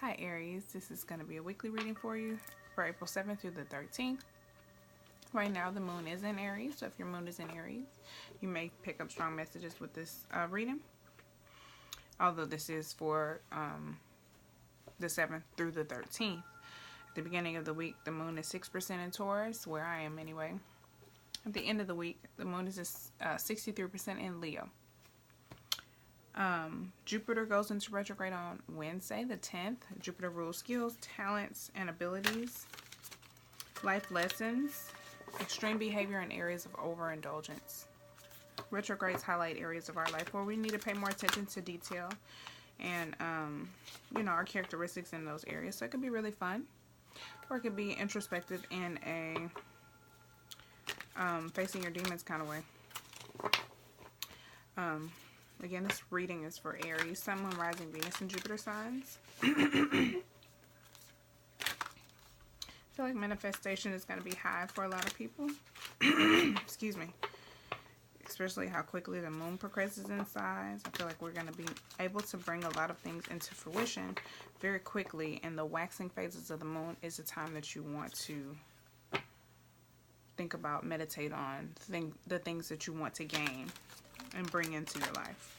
Hi Aries, this is going to be a weekly reading for you for April 7th through the 13th. Right now the moon is in Aries, so if your moon is in Aries, you may pick up strong messages with this reading. Although this is for the 7th through the 13th. At the beginning of the week, the moon is 6% in Taurus, where I am anyway. At the end of the week, the moon is 63% in Leo. Jupiter goes into retrograde on Wednesday the 10th. Jupiter rules skills, talents, and abilities, life lessons, extreme behavior, and areas of overindulgence. Retrogrades highlight areas of our life where we need to pay more attention to detail and, our characteristics in those areas. So it could be really fun, or it could be introspective in a facing your demons kind of way. Again, this reading is for Aries, Sun, Moon, Rising, Venus, and Jupiter signs. I feel like manifestation is going to be high for a lot of people. Excuse me. Especially how quickly the moon progresses in size. I feel like we're going to be able to bring a lot of things into fruition very quickly. And the waxing phases of the moon is a time that you want to think about, meditate on, the things that you want to gain and bring into your life.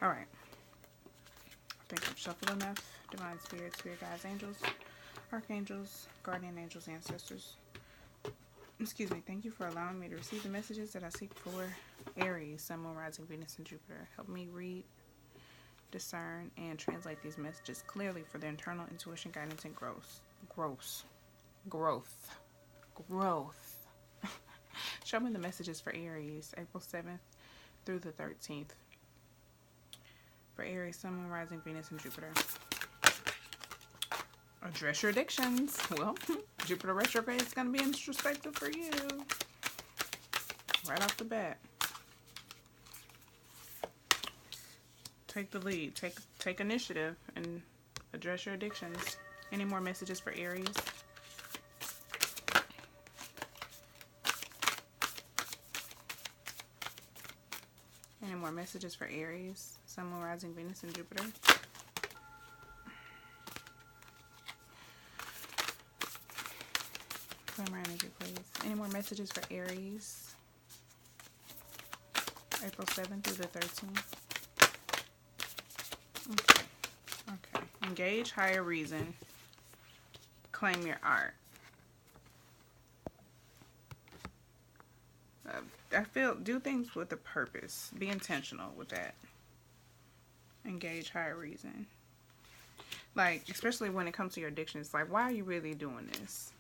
All right. I think I've shuffled enough. Divine spirits, spirit guides, angels, archangels, guardian angels, ancestors. Excuse me. Thank you for allowing me to receive the messages that I seek for Aries, Sun, Moon, Rising, Venus, and Jupiter. Help me read, discern, and translate these messages clearly for their internal intuition, guidance, and growth. Show me the messages for Aries, April 7th through the 13th. For Aries, Sun, Moon, Rising, Venus, and Jupiter. Address your addictions. Well, Jupiter retrograde is going to be introspective for you. Right off the bat. Take the lead. Take initiative and address your addictions. Any more messages for Aries? Any more messages for Aries, Sun, Moon, Rising, Venus, and Jupiter? Glamour energy, please. Any more messages for Aries, April 7th through the 13th? Okay. Engage higher reason. Claim your art. I feel, do things with a purpose. Be intentional with that. Engage higher reason. Like, especially when it comes to your addiction, it's like, why are you really doing this?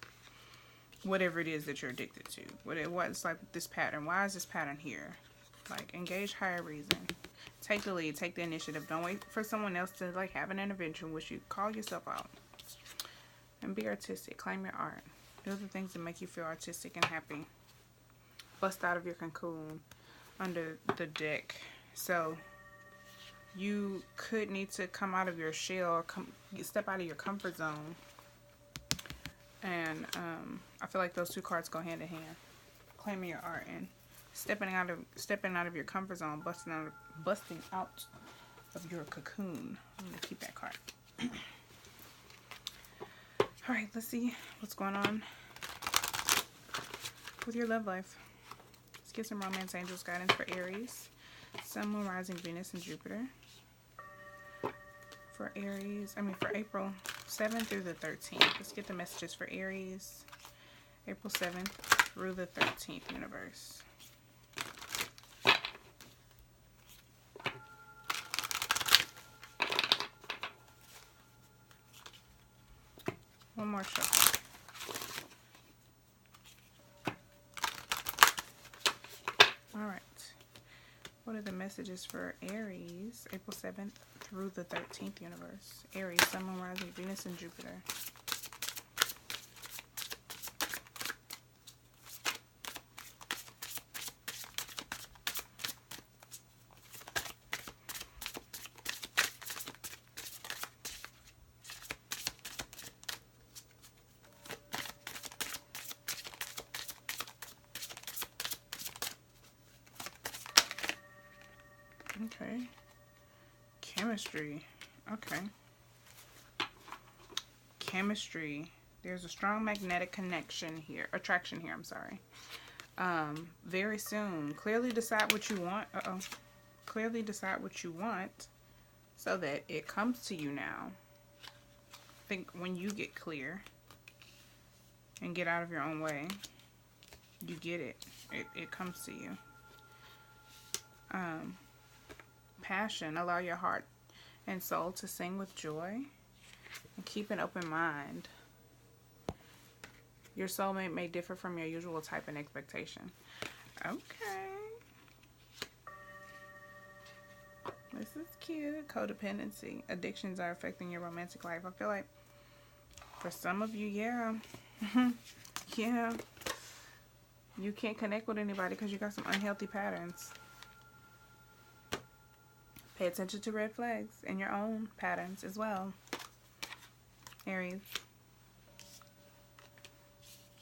Whatever it is that you're addicted to. What's like this pattern? Why is this pattern here? Like, engage higher reason. Take the lead. Take the initiative. Don't wait for someone else to like have an intervention with you. Call yourself out. And be artistic. Claim your art. Do the things that make you feel artistic and happy. Bust out of your cocoon under the deck. So you could need to come out of your shell or step out of your comfort zone. And I feel like those two cards go hand in hand. Claiming your art and stepping out of your comfort zone, busting out of your cocoon. I'm gonna keep that card. All right, let's see what's going on with your love life. Let's get some romance angels guidance for Aries, Sun, Moon, Rising, Venus, and Jupiter. For April 7th through the 13th. Let's get the messages for Aries, April 7th through the 13th, universe. One more shuffle. All right. What are the messages for Aries, April 7th through the 13th, universe? Aries, Sun, Moon, Rising, Venus, and Jupiter. Okay. Chemistry. Okay. chemistry. There's a strong magnetic connection here. Attraction here, I'm sorry. Very soon. Clearly decide what you want. Clearly decide what you want so that it comes to you now. I think when you get clear and get out of your own way, you get it. It comes to you. Passion. Allow your heart and soul to sing with joy. And keep an open mind. Your soulmate may differ from your usual type and expectation. Okay. This is cute. Codependency. Addictions are affecting your romantic life. I feel like for some of you, yeah. Yeah. You can't connect with anybody because you got some unhealthy patterns. Pay attention to red flags and your own patterns as well. Aries.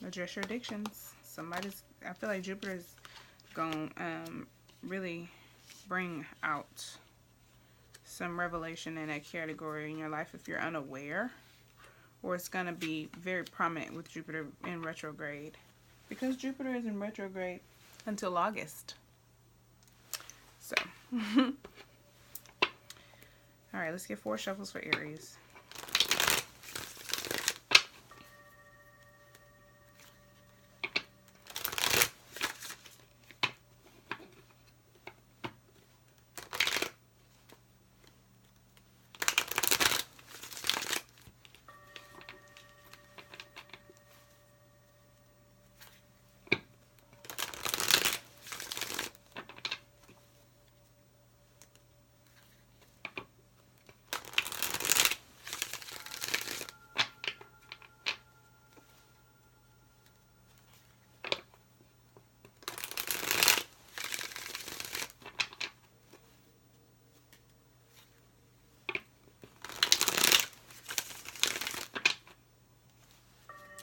Address your addictions. I feel like Jupiter's going to really bring out some revelation in that category in your life if you're unaware. Or it's going to be very prominent with Jupiter in retrograde. Because Jupiter is in retrograde until August. So. Alright, let's get 4 shuffles for Aries.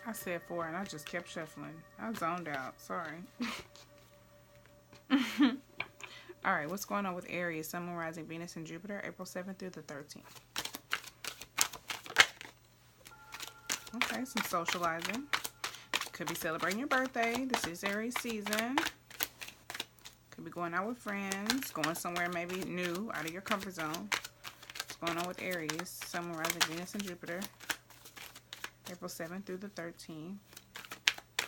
I said 4 and I just kept shuffling. I zoned out. Sorry. Alright, what's going on with Aries, Sun, Moon, Rising, Venus, and Jupiter, April 7th through the 13th? Okay, some socializing. Could be celebrating your birthday. This is Aries season. Could be going out with friends, going somewhere maybe new, out of your comfort zone. What's going on with Aries, Sun, Moon, Rising, Venus, and Jupiter, April 7th through the 13th.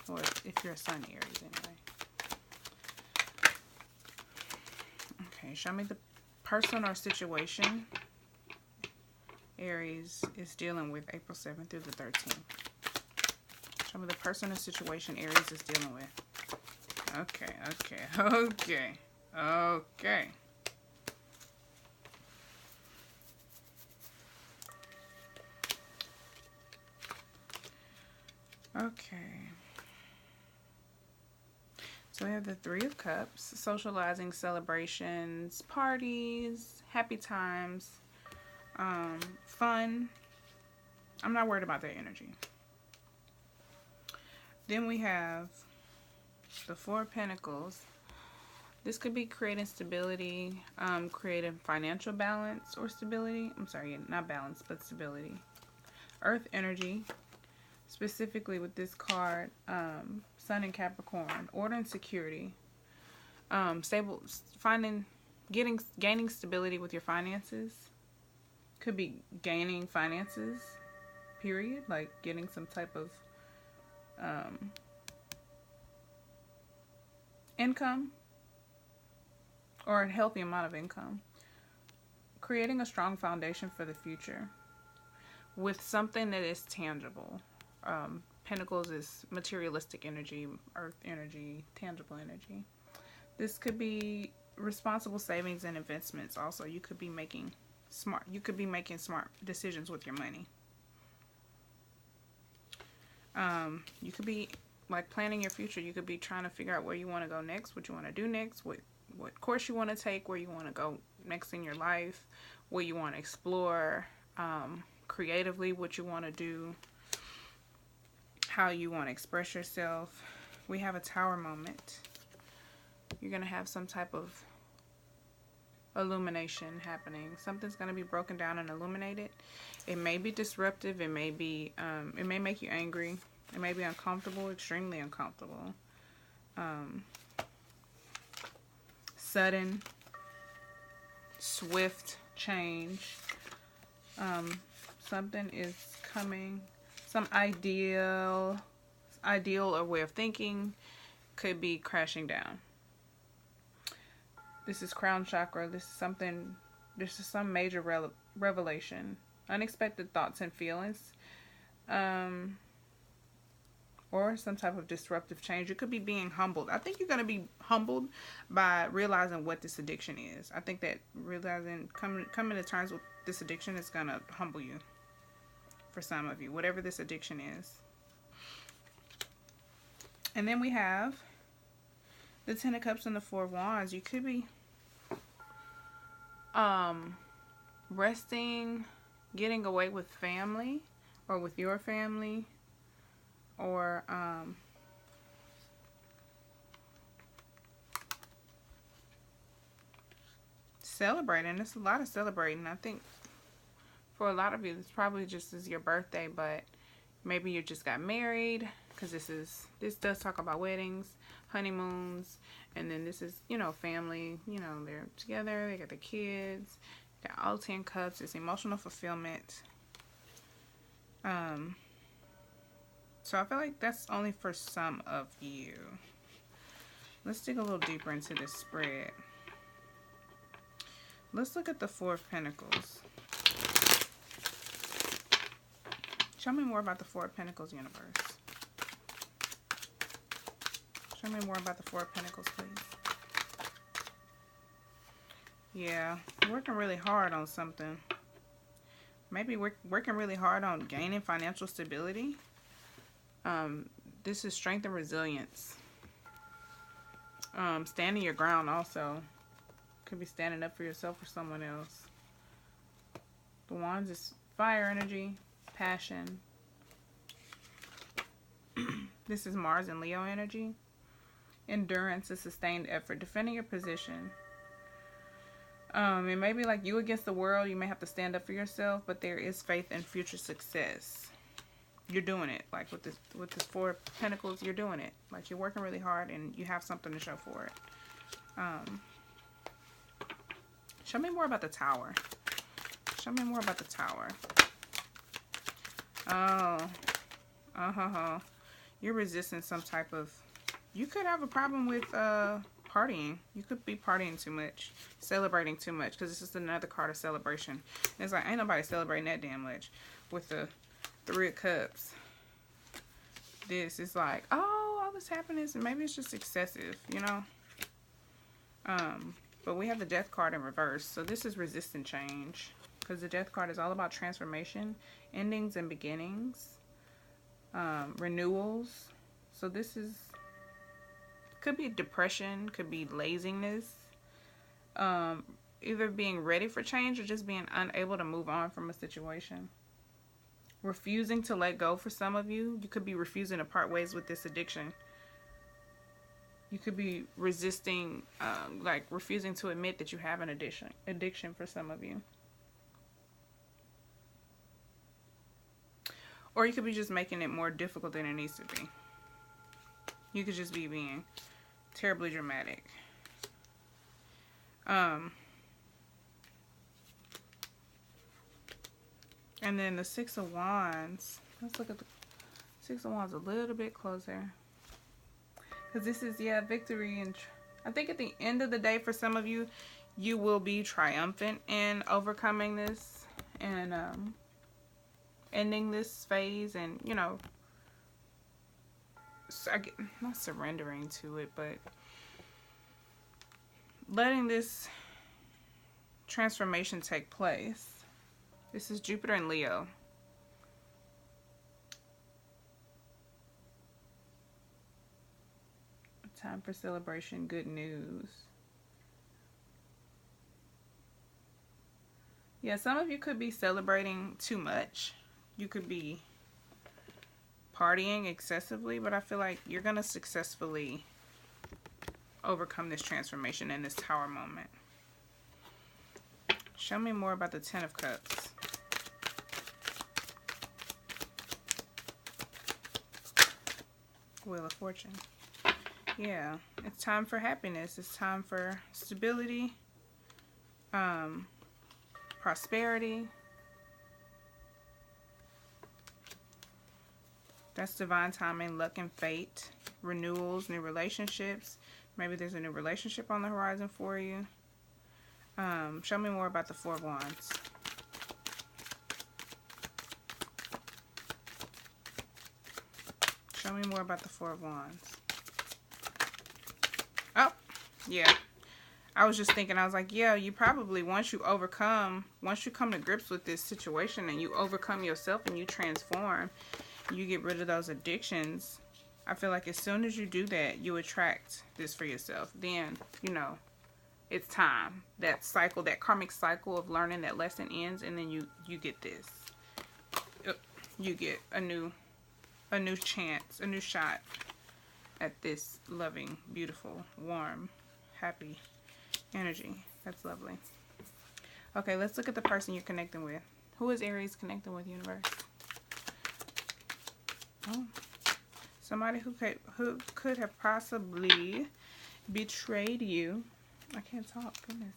Or if you're a Sun, Aries, anyway. Okay, show me the person or situation Aries is dealing with April 7th through the 13th. Show me the person or situation Aries is dealing with. Okay, okay, okay, okay. Okay. So we have the 3 of Cups, socializing, celebrations, parties, happy times, fun. I'm not worried about that energy. Then we have the 4 of Pentacles. This could be creating stability, creating financial balance or stability. I'm sorry, not balance, but stability. Earth energy. Specifically with this card, Sun in Capricorn, order and security, stable, gaining stability with your finances. Could be gaining finances, period, like getting some type of income or a healthy amount of income. Creating a strong foundation for the future with something that is tangible. Pentacles is materialistic energy, earth energy, tangible energy. This could be responsible savings and investments also. You could be making smart decisions with your money. You could be like planning your future. You could be trying to figure out where you want to go next, what you want to do next, what course you want to take, where you want to go next in your life, what you want to explore, creatively, what you want to do, how you want to express yourself. We have a Tower moment. You're going to have some type of illumination happening. Something's going to be broken down and illuminated. It may be disruptive. It may be, it may make you angry. It may be uncomfortable, extremely uncomfortable. Sudden, swift change. Something is coming. Some ideal or way of thinking could be crashing down. This is crown chakra. This is some major revelation. Unexpected thoughts and feelings. Or some type of disruptive change. You could be being humbled. I think you're going to be humbled by realizing what this addiction is. I think that realizing, coming to terms with this addiction is going to humble you. For some of you. Whatever this addiction is. And then we have the Ten of Cups and the Four of Wands. You could be resting, getting away with family or with your family, or celebrating. There's a lot of celebrating. I think for a lot of you, it's probably just as your birthday, but maybe you just got married, because this does talk about weddings, honeymoons, and then this is, you know, family. You know, they're together, they got the kids, got all 10 cups. It's emotional fulfillment. So I feel like that's only for some of you. Let's dig a little deeper into this spread. Let's look at the Four of Pentacles. Show me more about the Four of Pentacles, universe. Show me more about the Four of Pentacles, please. Yeah, working really hard on something. Maybe working really hard on gaining financial stability. This is strength and resilience. Standing your ground also. Could be standing up for yourself or someone else. The Wands is fire energy, passion. This is Mars and Leo energy. Endurance, a sustained effort, defending your position. It may be like you against the world. You may have to stand up for yourself, but there is faith in future success. You're doing it. Like with this Four of Pentacles, you're doing it. Like you're working really hard and you have something to show for it. Show me more about the Tower. Show me more about the Tower. Oh. You're resisting some type of... You could have a problem with partying. You could be partying too much. Celebrating too much. Because this is another card of celebration. And it's like, ain't nobody celebrating that damn much. With the Three of Cups. This is like, oh, all this happiness. And maybe it's just excessive, you know. But we have the Death card in reverse. So this is resistant change. Because the Death card is all about transformation. Endings and beginnings. Renewals. So this is... Could be depression. Could be laziness. Either being ready for change or just being unable to move on from a situation. Refusing to let go for some of you. You could be refusing to part ways with this addiction. You could be resisting, like refusing to admit that you have an addiction for some of you. Or you could be just making it more difficult than it needs to be. You could just be being terribly dramatic. And then the Six of Wands. Let's look at the Six of Wands a little bit closer. Because this is, yeah, victory. And I think at the end of the day, for some of you, you will be triumphant in overcoming this. And ending this phase. And, you know, not surrendering to it, but letting this transformation take place. This is Jupiter and Leo. Time for celebration, good news. Yeah, some of you could be celebrating too much. You could be partying excessively, but I feel like you're going to successfully overcome this transformation in this Tower moment. Show me more about the Ten of Cups. Wheel of Fortune. Yeah, it's time for happiness. It's time for stability, prosperity. That's divine timing, luck, and fate. Renewals, new relationships. Maybe there's a new relationship on the horizon for you. Show me more about the Four of Wands. Show me more about the Four of Wands. Oh, yeah. I was just thinking, I was like, yeah, you probably, once you come to grips with this situation and you overcome yourself and you transform, you get rid of those addictions. I feel like as soon as you do that, you attract this for yourself. Then, you know, it's time. That cycle, that karmic cycle of learning that lesson ends, and then you get this. You get a new chance, a new shot at this loving, beautiful, warm, happy energy. That's lovely. Okay, let's look at the person you're connecting with. Who is Aries connecting with, universe? Oh, somebody who could have possibly betrayed you. I can't talk. Goodness.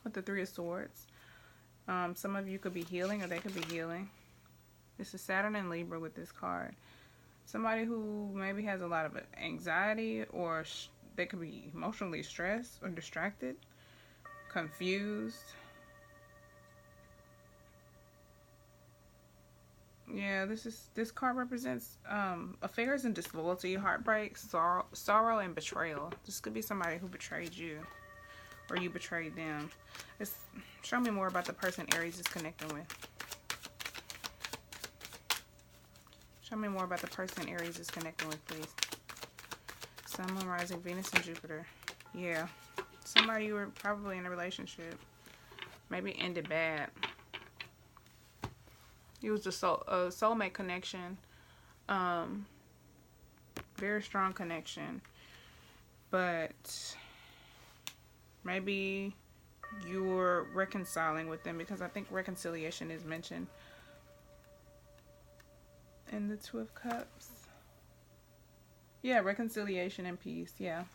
With the Three of Swords. Some of you could be healing, or they could be healing. This is Saturn and Libra with this card. Somebody who maybe has a lot of anxiety, or they could be emotionally stressed or distracted, confused. Yeah, this card represents affairs and disloyalty, heartbreak, sorrow, and betrayal. This could be somebody who betrayed you, or you betrayed them. Show me more about the person Aries is connecting with. Show me more about the person Aries is connecting with, please. Sun, Moon, Rising, Venus, and Jupiter. Yeah, somebody you were probably in a relationship. Maybe ended bad. It was a soulmate connection. Very strong connection. But maybe you're reconciling with them, because I think reconciliation is mentioned in the Two of Cups. Yeah, reconciliation and peace. Yeah.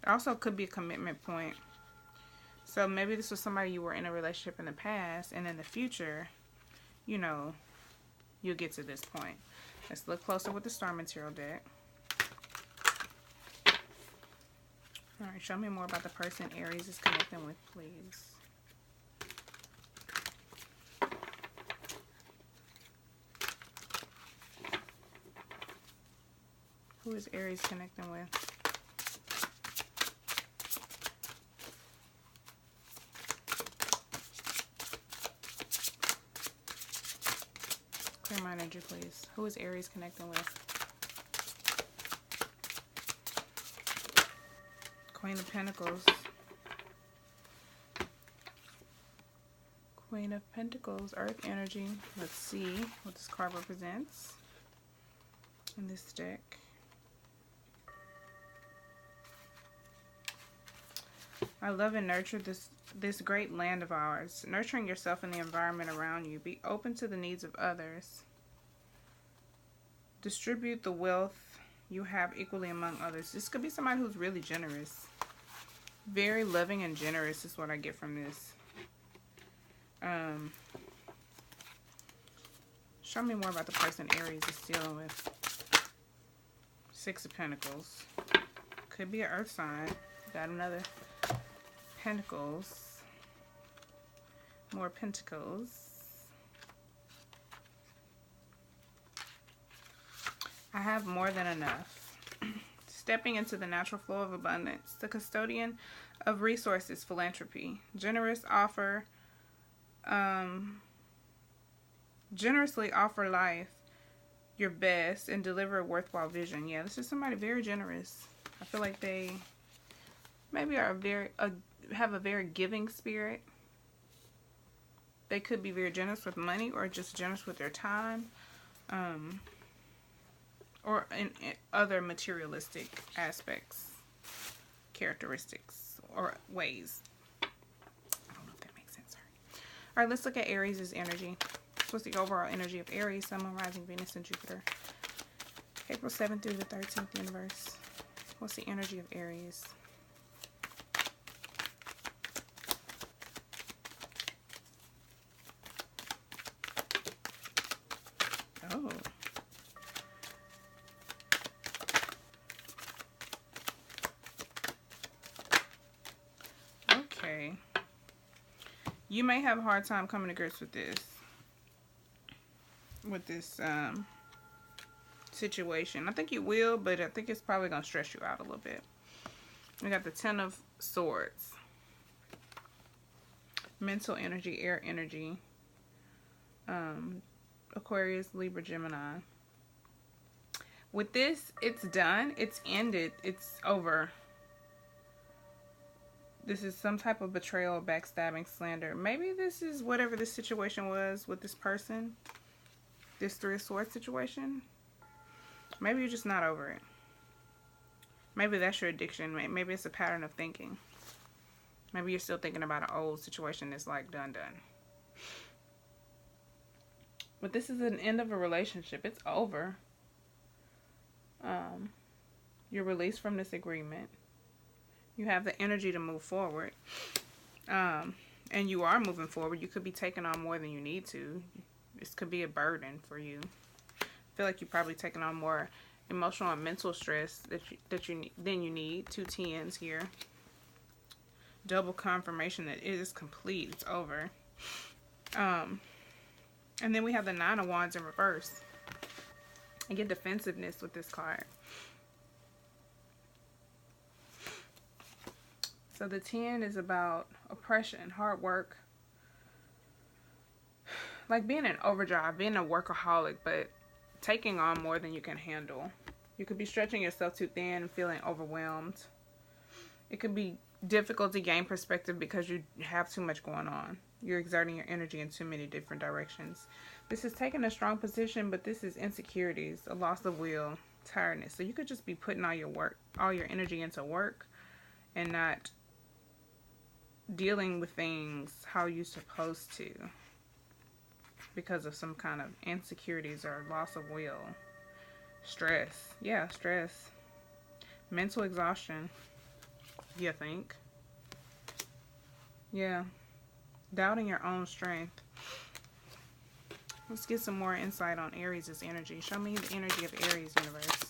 It also could be a commitment point. So maybe this was somebody you were in a relationship in the past, and in the future, you know, you'll get to this point. Let's look closer with the star material deck. Alright, show me more about the person Aries is connecting with, please. Who is Aries connecting with? Clear my energy, please. Who is Aries connecting with? Queen of Pentacles. Queen of Pentacles, Earth energy. Let's see what this card represents in this deck. I love and nurture this great land of ours. Nurturing yourself and the environment around you. Be open to the needs of others. Distribute the wealth you have equally among others. This could be somebody who's really generous. Very loving and generous is what I get from this. Show me more about the person Aries is dealing with. Six of Pentacles. Could be an earth sign. Got another Pentacles. More Pentacles. I have more than enough. Stepping into the natural flow of abundance. The custodian of resources, philanthropy. Generously offer life your best and deliver a worthwhile vision. Yeah, this is somebody very generous. I feel like they maybe are have a very giving spirit. They could be very generous with money, or just generous with their time. Or in other materialistic aspects, characteristics, or ways. I don't know if that right, let's look at Aries' energy. What's the overall energy of Aries, Sun, Moon, Rising, Venus, and Jupiter? April 7th through the 13th, universe. What's the energy of Aries? Oh. Okay. You may have a hard time coming to grips with this. Situation. I think you will, but I think it's probably going to stress you out a little bit. We got the Ten of Swords. Mental energy, air energy. Aquarius, Libra, Gemini. With this, it's done. It's ended. It's over. This is some type of betrayal, backstabbing, slander. Maybe this is whatever this situation was with this person. This Three of Swords situation. Maybe you're just not over it. Maybe that's your addiction. Maybe it's a pattern of thinking. Maybe you're still thinking about an old situation that's like done. But this is an end of a relationship. It's over. You're released from this agreement. You have the energy to move forward. And you are moving forward. You could be taking on more than you need to. This could be a burden for you. I feel like you're probably taking on more emotional and mental stress than you need. 2 10s here. Double confirmation that it is complete. It's over. And then we have the Nine of Wands in reverse. I get defensiveness with this card. So the 10 is about oppression, hard work. Like being in overdrive, being a workaholic, but taking on more than you can handle. You could be stretching yourself too thin and feeling overwhelmed. It could be difficult to gain perspective because you have too much going on. You're exerting your energy in too many different directions. This is taking a strong position, but this is insecurities, a loss of will, tiredness. So you could just be putting all your energy into work and not dealing with things how you're supposed to because of some kind of insecurities or loss of will. Stress. Yeah, stress. Mental exhaustion. You think? Yeah. Doubting your own strength. Let's get some more insight on Aries' energy. Show me the energy of Aries, universe.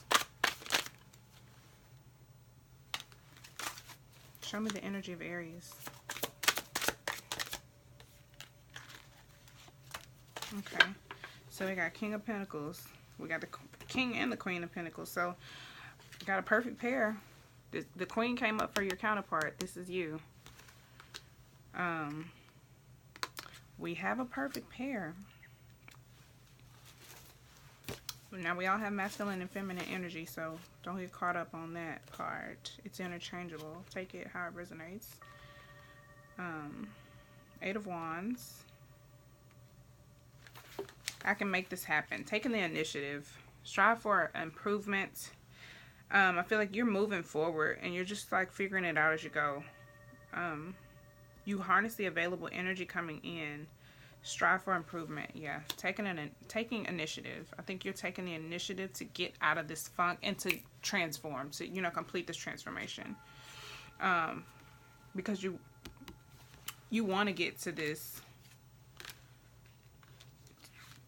Show me the energy of Aries. Okay. So we got King of Pentacles. We got the King and the Queen of Pentacles. So we got a perfect pair. The Queen came up for your counterpart. This is you. We have a perfect pair. Now we all have masculine and feminine energy, so don't get caught up on that part. It's interchangeable. Take it how it resonates. 8 of Wands. I can make this happen. Taking the initiative. Strive for improvement. I feel like you're moving forward and you're just like figuring it out as you go. You harness the available energy coming in. Strive for improvement. Yeah, taking initiative. I think you're taking the initiative to get out of this funk and to transform, to complete this transformation. Because you want to get to this.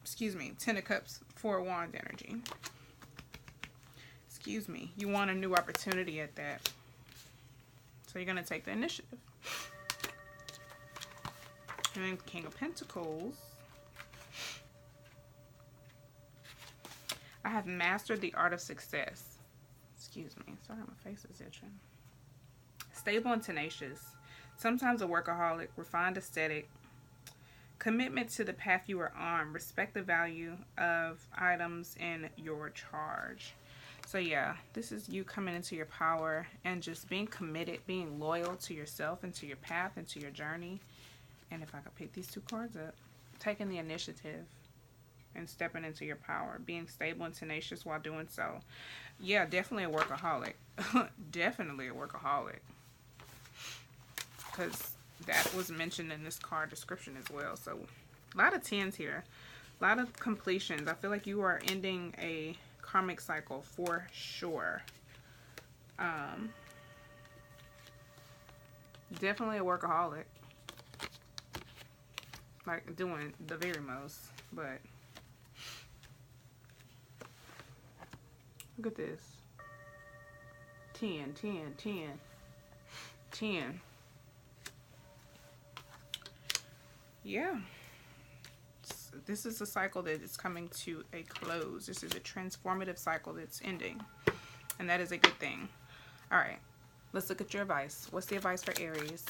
Excuse me, 10 of Cups, 4 of Wands energy. Excuse me. You want a new opportunity at that. So you're going to take the initiative. And then King of Pentacles. I have mastered the art of success. Excuse me. Sorry, my face is itching. Stable and tenacious. Sometimes a workaholic. Refined aesthetic. Commitment to the path you are on. Respect the value of items in your charge. So yeah, this is you coming into your power and just being committed, being loyal to yourself and to your path and to your journey. And if I could pick these 2 cards up, taking the initiative and stepping into your power, being stable and tenacious while doing so. Yeah, definitely a workaholic. Definitely a workaholic. Because that was mentioned in this card description as well. So a lot of 10s here. A lot of completions. I feel like you are ending a karmic cycle for sure. Definitely a workaholic. Like doing the very most. But look at this. 10, 10, 10, 10. Yeah. This is a cycle that is coming to a close. This is a transformative cycle that's ending. And that is a good thing. All right. Let's look at your advice. What's the advice for Aries?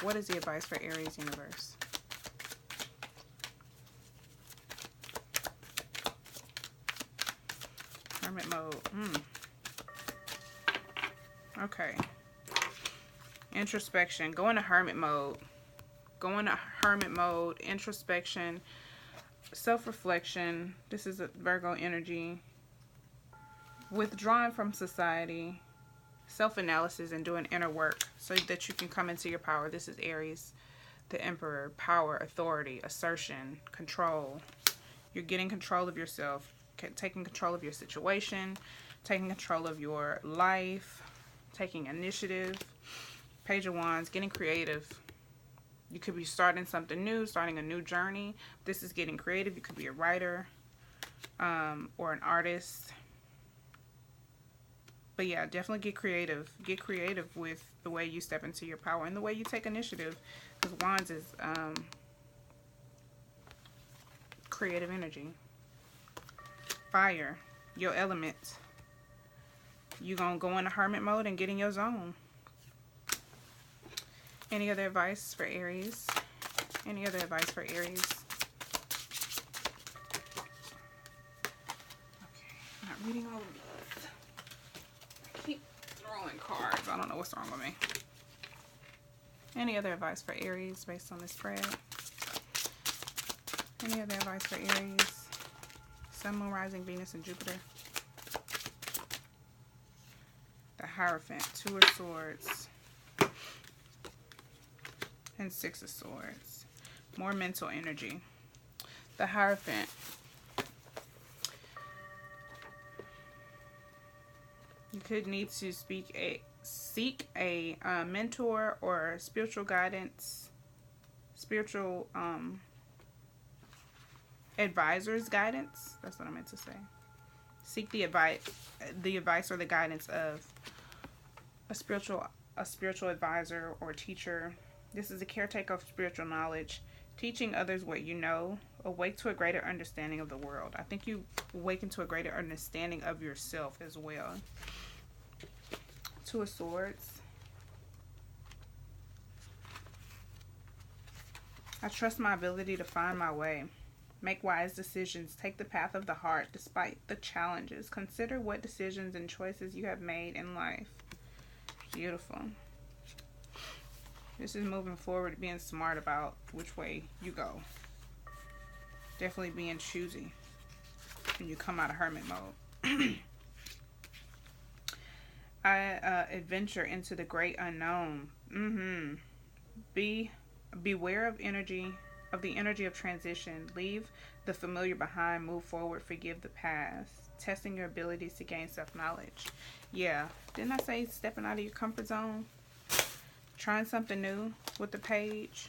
What is the advice for Aries universe? Hermit mode. Okay. Introspection. Go into hermit mode. Go into hermit mode. Introspection. Self-reflection. This is a Virgo energy. Withdrawing from society. Self-analysis and doing inner work so that you can come into your power. This is Aries. The Emperor. Power, authority, assertion, control. You're getting control of yourself. Taking control of your situation. Taking control of your life. Taking initiative. Page of Wands. Getting creative. You could be starting something new. Starting a new journey. This is getting creative. You could be a writer. Or an artist. But yeah, definitely get creative. Get creative with the way you step into your power. And the way you take initiative. Because Wands is creative energy. Fire. Your element. You're going to go into hermit mode and get in your zone. Any other advice for Aries? Any other advice for Aries? Okay, I'm not reading all of these. I keep throwing cards. I don't know what's wrong with me. Any other advice for Aries based on this spread? Any other advice for Aries? Sun, Moon, Rising, Venus, and Jupiter. The Hierophant, 2 of Swords. And 6 of Swords. More mental energy. The Hierophant. You could need to seek a mentor or spiritual guidance. Spiritual advisor's guidance. That's what I meant to say. Seek the advice or the guidance of a spiritual advisor or teacher. This is a caretaker of spiritual knowledge, teaching others what you know. Awake to a greater understanding of the world. I think you awaken to a greater understanding of yourself as well. 2 of Swords. I trust my ability to find my way. Make wise decisions. Take the path of the heart despite the challenges. Consider what decisions and choices you have made in life. Beautiful. This is moving forward, being smart about which way you go. Definitely being choosy when you come out of hermit mode. I adventure into the great unknown. Beware of the energy of transition. Leave the familiar behind. Move forward. Forgive the past. Testing your abilities to gain self-knowledge. Yeah. Didn't I say stepping out of your comfort zone? Trying something new with the Page.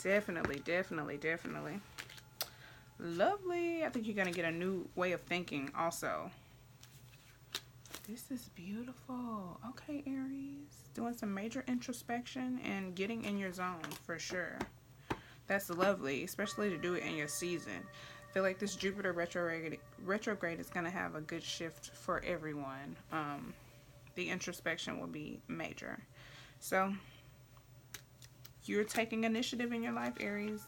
Definitely, definitely, definitely. Lovely. I think you're going to get a new way of thinking also. This is beautiful. Okay, Aries. Doing some major introspection and getting in your zone for sure. That's lovely, especially to do it in your season. I feel like this Jupiter retrograde is going to have a good shift for everyone. The introspection will be major. So, you're taking initiative in your life, Aries.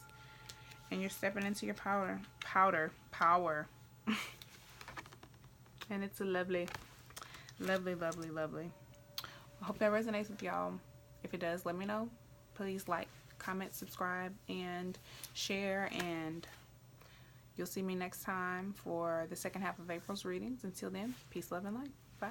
And you're stepping into your power. And it's a lovely, lovely, lovely, lovely. I hope that resonates with y'all. If it does, let me know. Please like, comment, subscribe, and share. And you'll see me next time for the second half of April's readings. Until then, peace, love, and light. Bye.